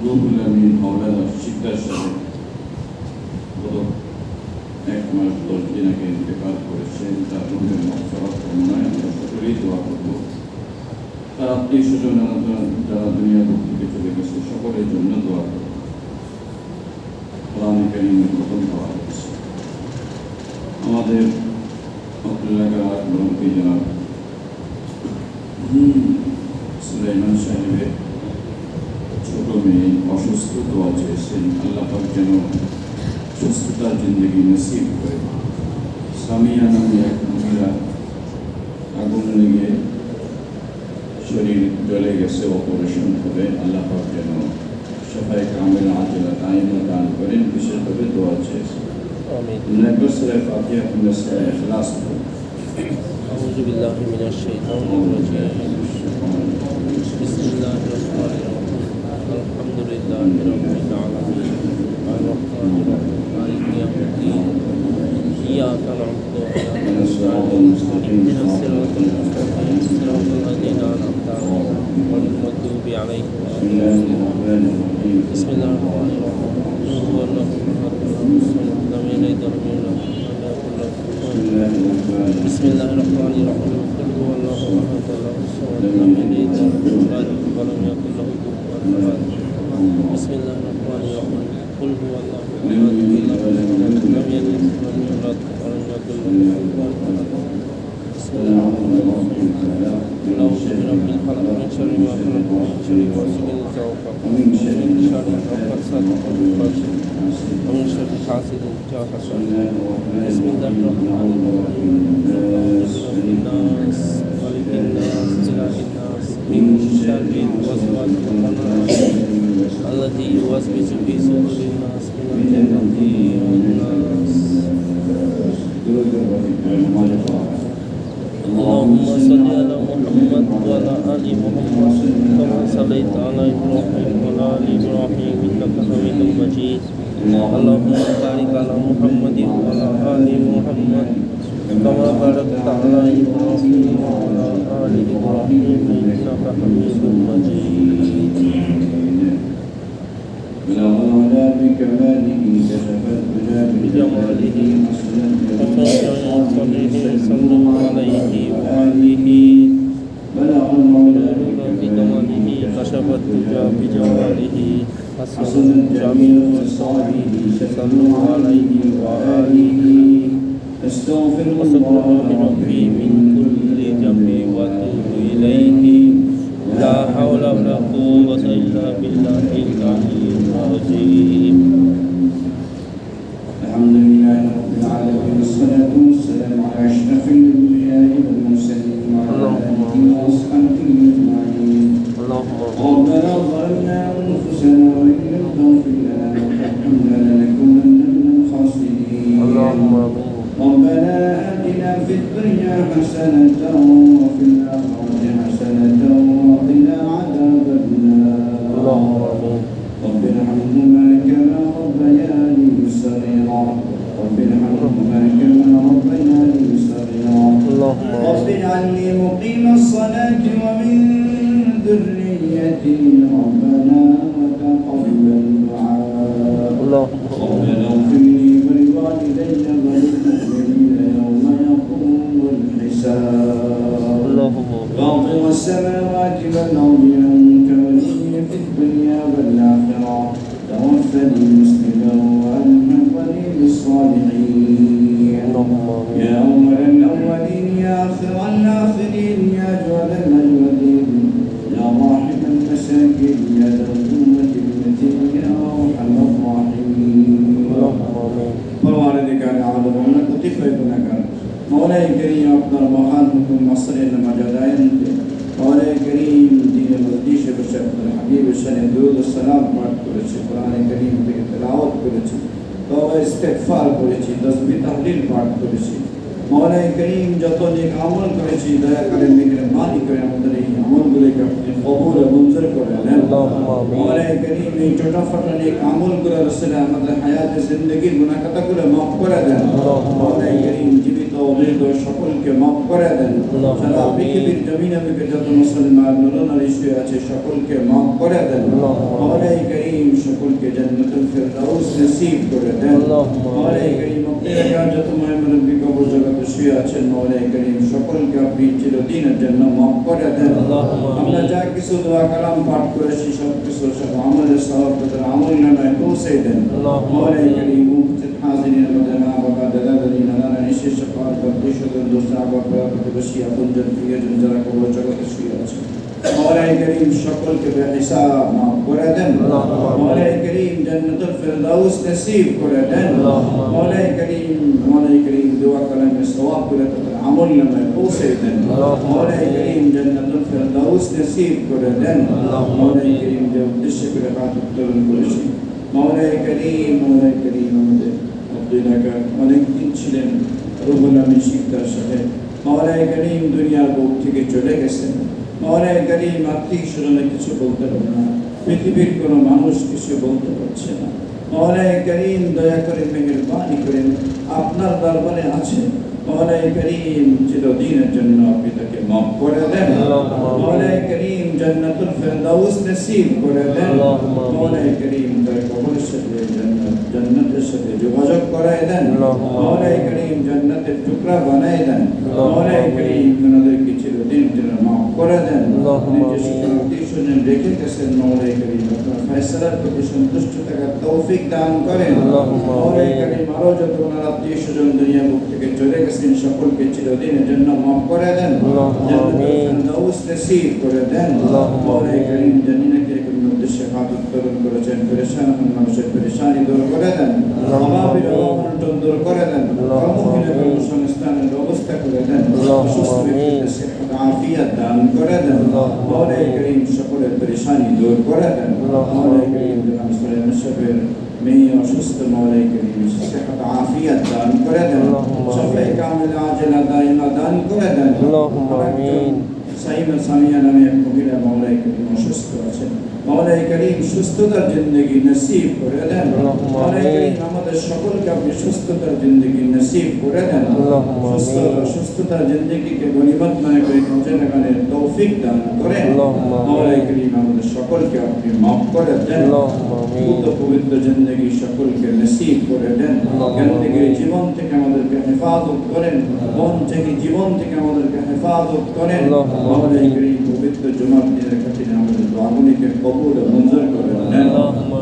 রুহুল আমিন মাওলানা শিকদার সাহেব গত 1 মাস 10 দিন আগে ইন্তেকাল করেছেন। তার রুহের মাগফিরাত কামনায় আমরা সকলেই দোয়া করব। তার আত্মীয় স্বজন যারা দুনিয়া থেকে চলে গেছে সকলের জন্য দোয়া করব। কোরআন কারীমের প্রথম দোয়া হচ্ছে আমাদের এলাকার মুরব্বী জনাব সুলাইমান সাহেবের ছোট মেয়ে অসুস্থ, দোয়া চেয়েছেন আল্লাহ পাক যেন সুস্থতার জিন্দগি নসিব করে। সামিয়া নামে এক মহিলা আগুন লেগে শরীর জ্বলে গেছে, অপারেশন করে, আল্লাহ পাক যেন সবাই কামেল আজলা দাইমা দান করেন, বিশেষভাবে দোয়া চেয়েছেন। আমিন। সূরা ফাতিহা কিংবা সূরা ইখলাস পড়ুন। أعوذ بالله من الشيطان الرجيم. بسم الله الرحمن الرحيم. الحمد لله رب العالمين الرحمن الرحيم مالك يوم الدين إياك نعبد وإياك نستعين اهدنا الصراط المستقيم صراط الذين أنعمت عليهم غير المغضوب عليهم ولا الضالين. بسم الله الرحمن الرحيم. قل هو الله أحد الله الصمد لم يلد ولم يولد ولم يكن له كفوا أحد. بسم الله الرحمن الرحيم. قل هو الله أحد الله الصمد لم يلد ولم يكن له كفوا أحد. بسم الله الرحمن الرحيم. قل هو الله أحد الله الصمد لم يلد ولم يولد ولم يكن له كفوا أحد. بسم الله الرحمن الرحيم. أعوذ برب الفلق من شر ما خلق ومن شر غاسق إذا وقب ومن شر النفاثات في العقد ومن شر حاسد إذا حسد. بسم الله الرحمن الرحيم. رب الناس مالك الناس إله الناس من شر الوسواس الخناس الذي يوسوس في صدور الناس من الجنة والناس. اللهم صل على محمد وعلى آل محمد كما صليت على إبراهيم وعلى آل إبراهيم إنك حميد مجيد. اللهم بارك على محمد وعلى آل محمد كما باركت على إبراهيم وعلى آل إبراهيم إنك حميد مجيد. بلغنا بكماله كشفت بجماله وفضله صلى عليه وآله. بلغنا بكماله كشفت بجماله حسن جميع صحبه صلى عليه وآله. أستغفر الله ربي من كل ذنب وأتوب إليه. لا حول ولا قوة إلا بالله العلي العظيم. الحمد لله رب العالمين والصلاة والسلام على أشرف الأنبياء والمرسلين وعلى آله وأصحابه أجمعين. ربنا ظلمنا أنفسنا وإن لم تغفر لنا وترحمنا لنكونن من الخاسرين. ربنا آتنا في الدنيا حسنة وفي الآخرة حسنة وقنا عذاب النار. رب ارحمهما كما ربياني صغيرا. رب ارحمهما كما ربياني صغيرا. رب اجعلني مقيم الصلاة ومن ذريتي ربنا وتقبل دعاء. ربنا اغفر لي ولوالدي وللمؤمنين يوم يقوم الحساب. فاطر السماوات والأرض أنت ولي في الدنيا والآخرة. توفني مسلما وألحقني بالصالحين. يا أول الأولين يا آخر الآخرين يا أجود الأجودين يا راحم المساكين يا ذا القوة المتين يا أرحم الراحمين. পরওয়ারদিগার আলম আমরা কতিপয় গুনাহগার মওলাই করিম আপনার মহান হুকুম মাসরের মাজাদায়নতে মওলাই করিম দিনে মজলিসে বসে আপনার হাবিবের শানে দুরূদ ও সালাম পাঠ করেছি, কোরআনে করিম থেকে তেলাওয়াত করেছি, তওবা ইস্তিগফার করেছি, তাসবিহ তাহলিল পাঠ করেছি। মওলাই করিম যত নেক আমল করেছি দয়া করে মেহেরবানি করে আমাদের এই আমলগুলোকে আপনি কবুল ও মঞ্জুর করে নেন। মওলাই করিম এই ছোটখাটো নেক আমলগুলো রাসূল আমাদের হায়াতে জিন্দেগির গুনাহ খাতাগুলো মাফ করে দেন। মওলাই করিম জীবিত ও মৃত সকলকে মাফ করে দেন। সারা পৃথিবীর জমিনে যত মুসলমান নরনারী শুয়ে আছে সকলকে মাফ করে দেন। মওলাই করিম নসিব করে দেন। মাওলাই করিম আপনারা যত মুরব্বী কবর জগতে শুয়ে আছেন মাওলাই করিম সকলকে আপনি চিরদিনের জন্য মাফ করে দেন। আমরা যা কিছু দোয়া কালাম পাঠ করেছি সব কিছু সব আমলের সওয়াব তাদের আমল নামায় পৌঁছে দেন। মাওলাই করিম উপস্থিত হাজিরিন আমাদের মা বাবা দাদা দাদি নানা নানি শিষ্য পাঠ করতে সদর দোস্ত আবার প্রতিবেশী আপনজন প্রিয়জন যারা কবর জগতে শুয়ে আছেন মাওলাই করিম সকলকে বেহিসাব মাফ করে দেন। মাওলাই করিম জান্নাতুল ফিরদাউস নসিব করে দেন। মাওলাই করিম দোয়া কালামের সওয়াব করে তাদের আমল নামায় পৌঁছে দেন। মাওলাই করিম জান্নাতুল ফিরদাউস নসিব করে দেন। মাওলাই করিম যে উদ্দেশ্যে করে হাত উত্তোলন করেছি মাওলাই করিম আমাদের আব্দুল্লাহর অনেক দিন ছিলেন রুহুল আমিন শিকদার সাহেব মাওলাই করিম দুনিয়ার বুক থেকে চলে গেছেন। মাওলাই করিম আত্মীয় স্বজনে কিছু বলতে পারে না, পৃথিবীর কোনো মানুষ কিছু বলতে পারছে না। মাওলাই করিম দয়া করে মেহেরবানি করেন আপনার দরবারে আছে মাওলাই করিম চিরদিনের জন্য আপনি তাকে মাফ করে দেন। মাওলাই করিম জান্নাতুল ফিরদাউস নসিব করে দেন। মাওলাই করিম তার কবরের সাথে জান্নাতের সাথে যোগাযোগ করায় দেন। মাওলাই করিম জান্নাতের টুকরা বানায় দেন। মাওলাই করিম ওনাদেরকে চিরদিন জন্য মাফ করে দেন। নিজের রেখে গেছেন মাওলাই করিম আপনার ফয়সালার প্রতি সন্তুষ্ট থাকার তৌফিক দান করেন। মাওলাই করিম আরো যত ওনার আত্মীয় স্বজন দুনিয়া বুক থেকে চলে গেছেন সকলকে চিরদিনের জন্য মাফ করে দেন। জান্নাতুল ফিরদাউস নসিব করে দেন। মাওলাই করিম জান্নাতের কোন উদ্দেশ্যে হাত উত্তোলন করেছেন পেরেশান মানুষের পেরেশানি দূর করে দেন। অভাবের অনটন দূর করে দেন। কর্মহীনের কর্মসংস্থানের ব্যবস্থা করে দেন। সুস্থ ব্যক্তিদের সেহত আফিয়াত দান করে দেন। মাওলাই করিম সকলের পেরেশানি দূর করে দেন। মাওলাই করিম মুসাফির মেয়ে অসুস্থ মাওলাই করিম সেহত আফিয়াত দান করে দেন। শাফায়ে কামিল আজলা দাইমা দান করে দেন। সাইমা সামিয়া নামে এক মহিলা মাওলাই করিম অসুস্থ আছেন মাওলাই করিম সুস্থতার জিন্দগি নসিব করে দেন। মাওলাই করিম আমাদের সকলকে আপনি সুস্থতার জিন্দগি নসিব করে দেন। সুস্থতার জিন্দগিকে গনিমত মনে করে কাজে লাগানোর তৌফিক দান করেন। মাওলাই করিম আমাদের সকলকে আপনি মাফ করে দেন। পবিত্র জিন্দগি সকলকে নসিব করে দেন। গন্দগির জীবন থেকে আমাদেরকে হেফাজত করেন। মন থেকে জীবন থেকে আমাদেরকে হেফাজত করেন। মাওলাই করিম পবিত্র জুমার দিনের খাতিরে আমাদের দোয়াগুলিকে কবুল ও মঞ্জুর করে নেন।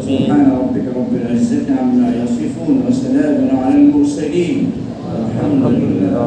সুবহান রাব্বিকা রাব্বিল ইজ্জাতি আম্মা ইয়াসিফুন ওয়া সালামুন আলাল মুরসালিন আলহামদুলিল্লাহ।